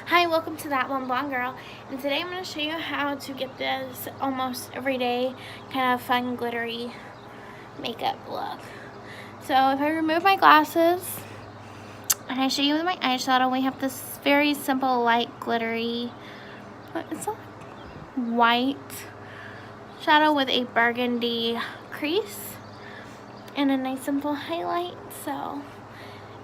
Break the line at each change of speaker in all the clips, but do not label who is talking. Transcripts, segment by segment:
Hi, welcome to That One Blonde Girl, and today I'm going to show you how to get this almost everyday kind of fun glittery makeup look. So if I remove my glasses and I show you with my eyeshadow, we have this very simple light glittery, it's a white shadow with a burgundy crease and a nice simple highlight. So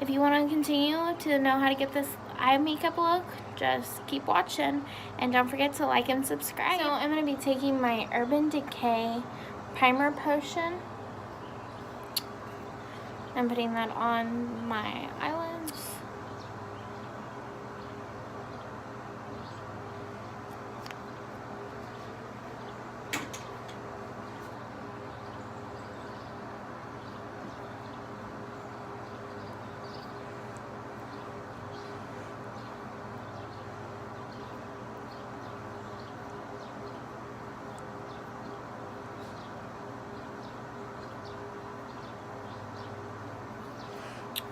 if you want to continue to know how to get this eye makeup look, just keep watching and don't forget to like and subscribe. So I'm going to be taking my Urban Decay primer potion and putting that on my eyelids.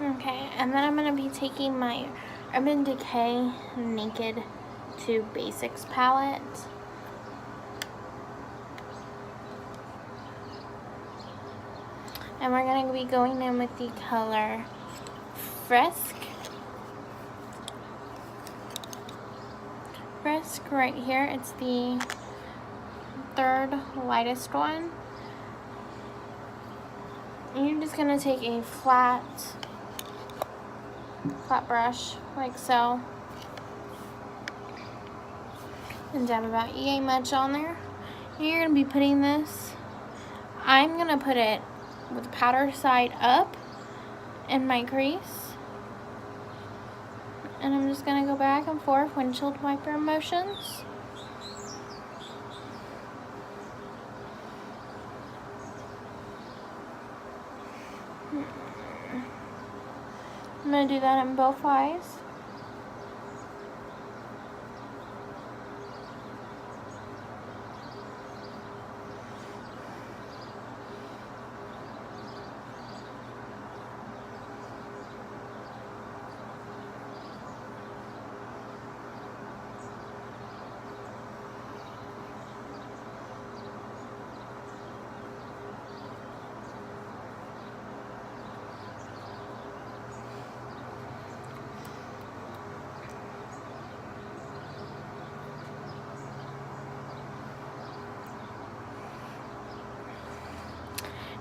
Okay, and then I'm going to be taking my Urban Decay Naked to Basics palette. And we're going to be going in with the color Frisk. Frisk right here, it's the third lightest one. And you're just going to take a flat brush like so and dab about yay much on there. And you're going to be putting this, I'm going to put it with the powder side up in my crease, and I'm just going to go back and forth windshield wiper motions. I'm going to do that in both eyes.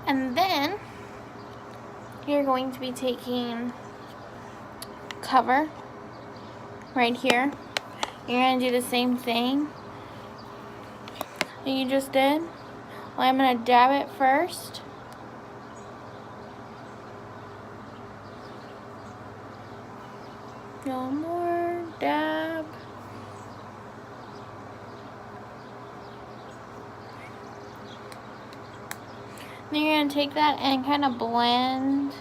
And then you're going to be taking Cover right here. You're going to do the same thing that you just did. Well, I'm going to dab it first. No more dab. Then you're going to take that and kind of blend.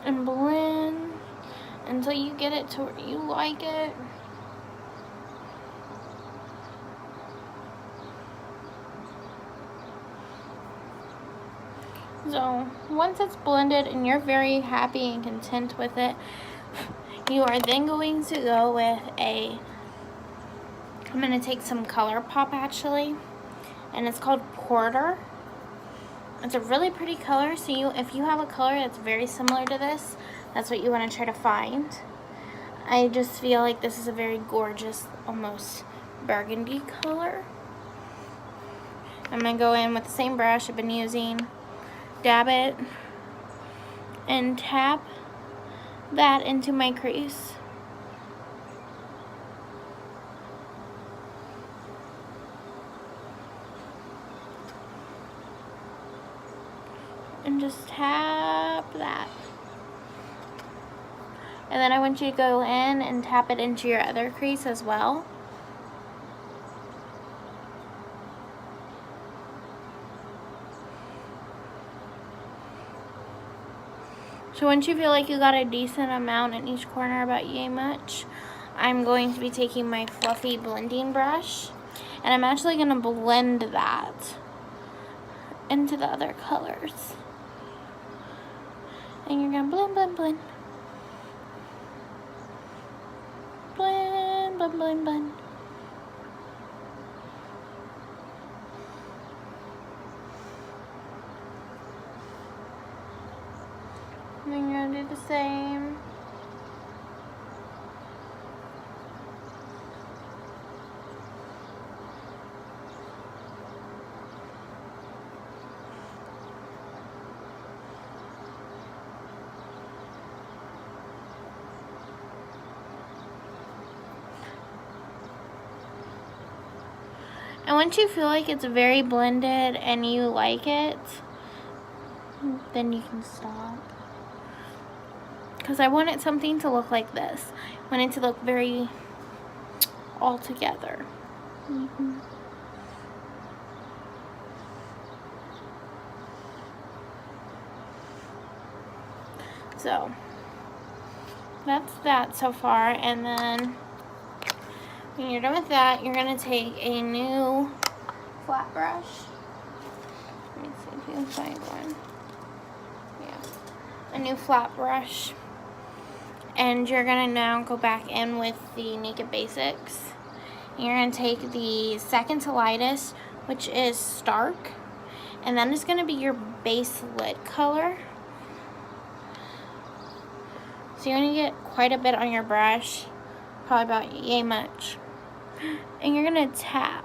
And blend until you get it to where you like it. So once it's blended and you're very happy and content with it, you are then going to go with I'm going to take some ColourPop actually, and it's called Porter. It's a really pretty color, so if you have a color that's very similar to this, that's what you want to try to find. I just feel like this is a very gorgeous, almost burgundy color. I'm going to go in with the same brush I've been using, dab it, and tap that into my crease. And just tap that. And then I want you to go in and tap it into your other crease as well. So once you feel like you got a decent amount in each corner, about yay much, I'm going to be taking my fluffy blending brush, and I'm actually going to blend that into the other colors. And you're going to blend, blend, blend. Blend, blend, blend, blend. And then you're going to do the same. And once you feel like it's very blended and you like it, then you can stop. Because I wanted something to look like this. I want it to look very all together. So that's that so far. And then when you're done with that, you're going to take a new flat brush. Let me see if you can find one. Yeah, a new flat brush. And you're going to now go back in with the Naked Basics. And you're going to take the second to lightest, which is Stark. And then it's going to be your base lid color. So you're going to get quite a bit on your brush. Probably about yay much. And you're going to tap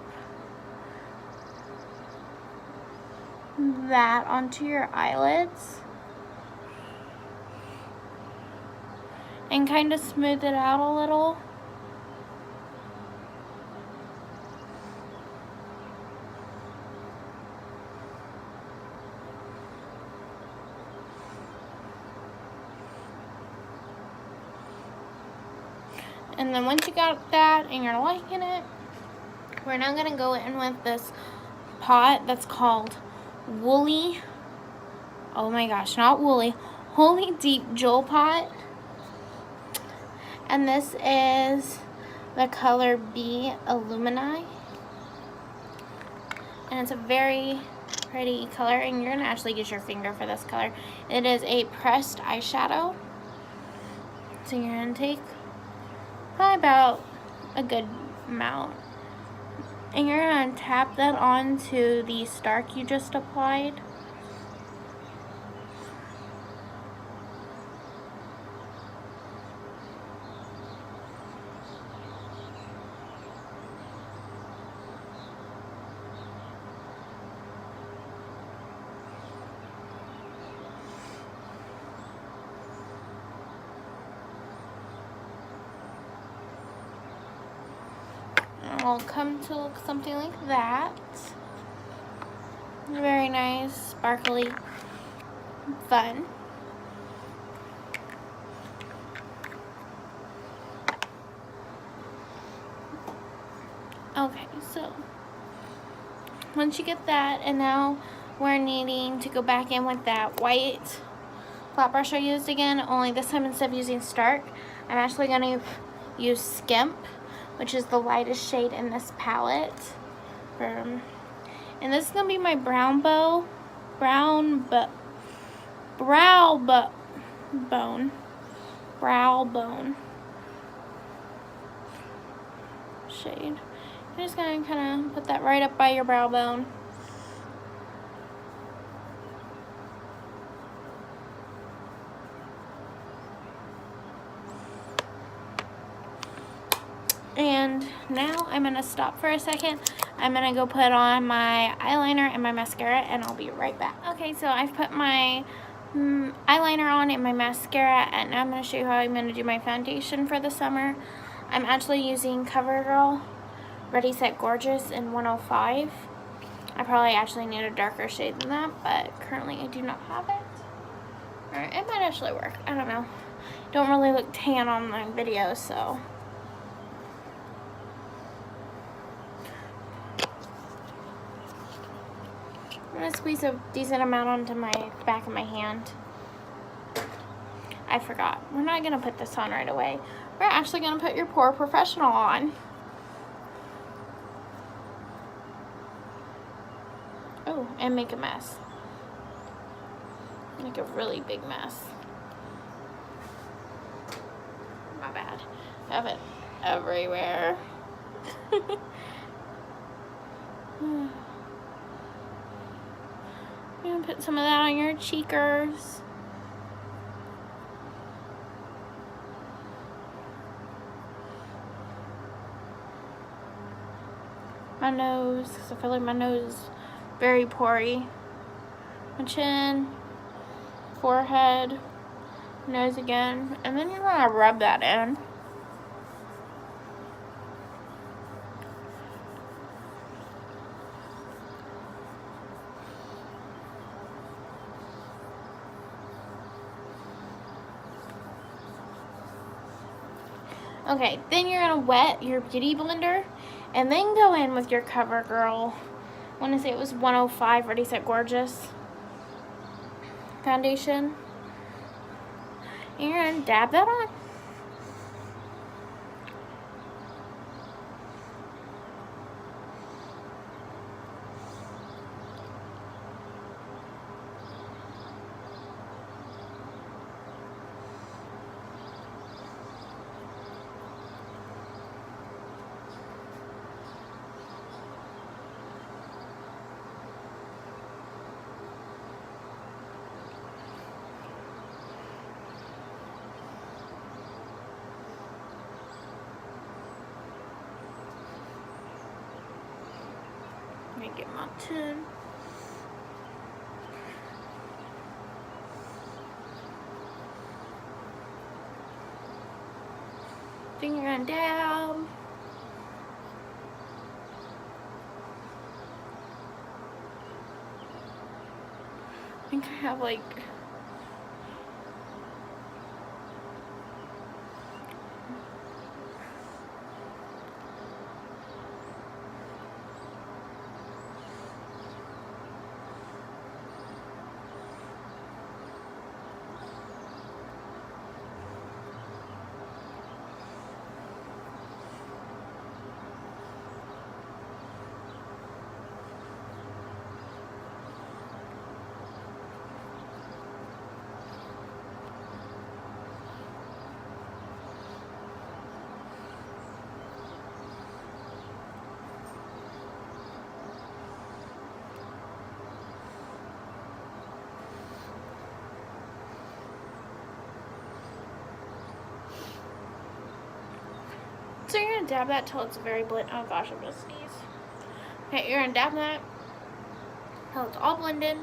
that onto your eyelids and kind of smooth it out a little. And then once you got that and you're liking it, we're now going to go in with this pot that's called Woolly, oh my gosh, not Woolly, Holy Deep Jewel Pot. And this is the color B Illumini. And it's a very pretty color, and you're going to actually use your finger for this color. It is a pressed eyeshadow. So you're going to take probably about a good amount. And you're going to tap that onto the Stark you just applied. And it'll come to look something like that. Very nice, sparkly, fun. Okay, so once you get that, and now we're needing to go back in with that white flat brush I used again, only this time instead of using Stark, I'm actually going to use Skimp, which is the lightest shade in this palette. And this is going to be my brow bone shade. You're just going to kind of put that right up by your brow bone. And now I'm going to stop for a second. I'm going to go put on my eyeliner and my mascara, and I'll be right back. Okay, so I've put my eyeliner on and my mascara, and now I'm going to show you how I'm going to do my foundation for the summer. I'm actually using CoverGirl Ready Set Gorgeous in 105. I probably actually need a darker shade than that, but currently I do not have it. Alright, it might actually work. I don't know. Don't really look tan on my video, so. I'm going to squeeze a decent amount onto my back of my hand. I forgot. We're not going to put this on right away. We're actually going to put your Pore Professional on. Oh, and make a mess. Make a really big mess. My bad. I have it everywhere. I'm gonna put some of that on your cheekers. My nose, because I feel like my nose is very pory. My chin, forehead, nose again, and then you're gonna rub that in. Okay, then you're gonna wet your beauty blender and then go in with your CoverGirl. I want to say it was 105 Ready Set Gorgeous foundation. And you're gonna dab that on. Let me get my tin. Finger on down. I think I have like so you're gonna dab that till it's very blended. Oh gosh, I'm gonna sneeze. Okay, you're gonna dab that till it's all blended.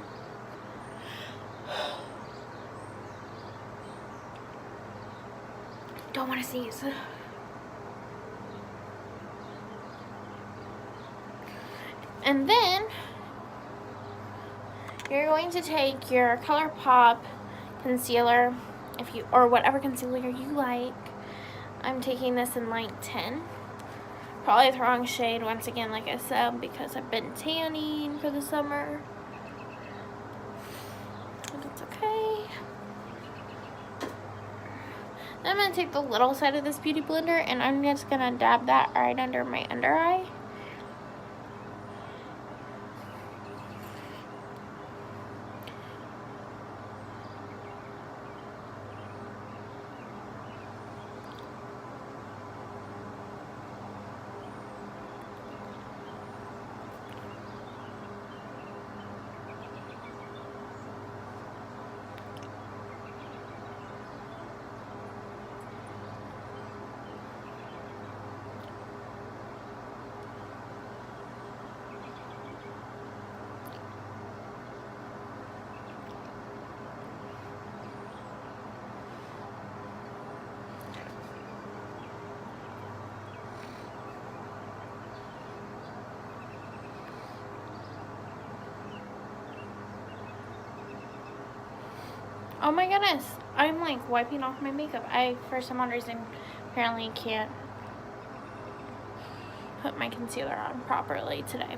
Don't want to sneeze. And then you're going to take your ColourPop concealer, or whatever concealer you like. I'm taking this in light 10. Probably the wrong shade once again, like I said, because I've been tanning for the summer. But it's okay. Then I'm going to take the little side of this beauty blender and I'm just going to dab that right under my under eye. Oh my goodness, I'm like wiping off my makeup. I, for some odd reason, apparently can't put my concealer on properly today.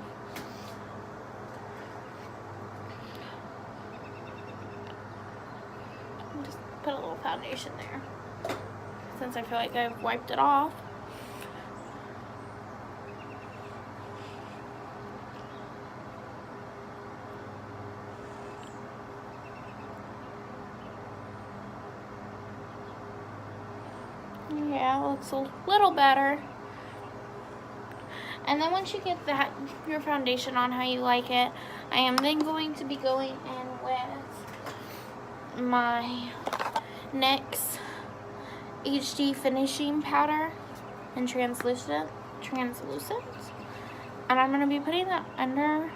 Just put a little powder foundation there, since I feel like I've wiped it off. Yeah, it looks a little better. And then once you get that, your foundation on how you like it, I am then going to be going in with my NYX HD finishing powder in translucent. And I'm going to be putting that under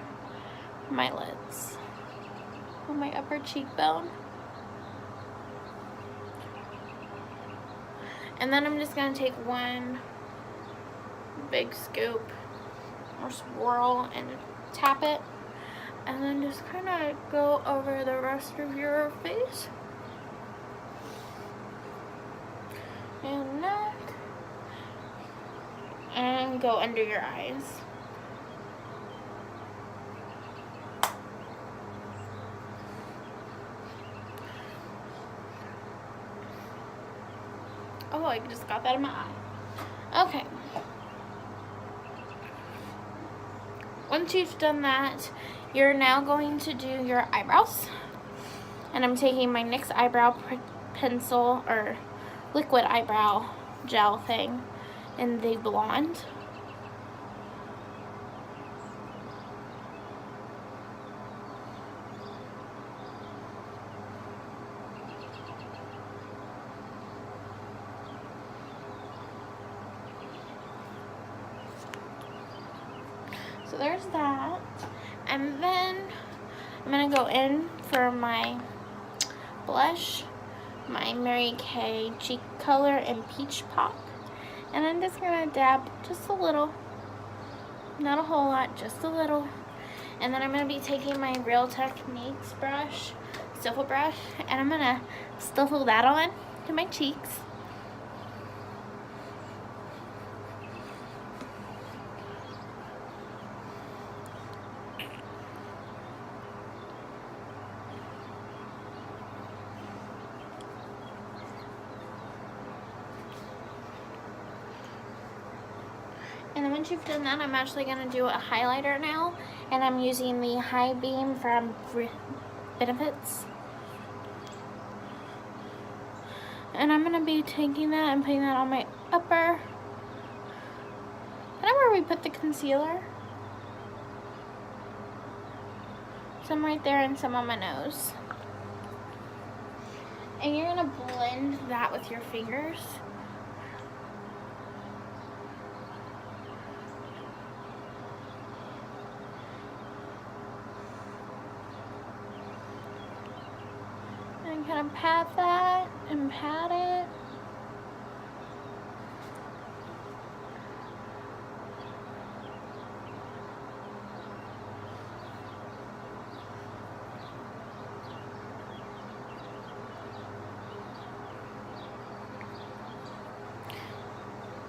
my lids, on my upper cheekbone. And then I'm just going to take one big scoop or swirl and tap it, and then just kind of go over the rest of your face and neck, and go under your eyes. Oh, I just got that in my eye. Okay. Once you've done that, you're now going to do your eyebrows. And I'm taking my NYX eyebrow pencil, or liquid eyebrow gel thing, in the blonde. So there's that. And then I'm going to go in for my blush, my Mary Kay Cheek Color in Peach Pop. And I'm just going to dab just a little. Not a whole lot, just a little. And then I'm going to be taking my Real Techniques brush, stipple brush, and I'm going to stipple that on to my cheeks. And then once you've done that, I'm actually going to do a highlighter now. And I'm using the High Beam from Benefits. And I'm going to be taking that and putting that on my upper. Kind of where we put the concealer. Some right there and some on my nose. And you're going to blend that with your fingers. And kind of pat that and pat it.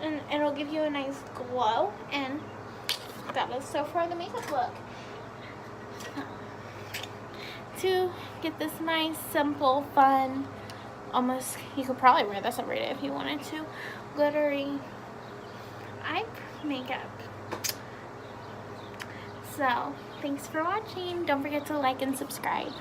And it'll give you a nice glow, and that is so far the makeup look. To get this nice, simple, fun, almost, you could probably wear this every day if you wanted to, glittery eye makeup. So, thanks for watching. Don't forget to like and subscribe.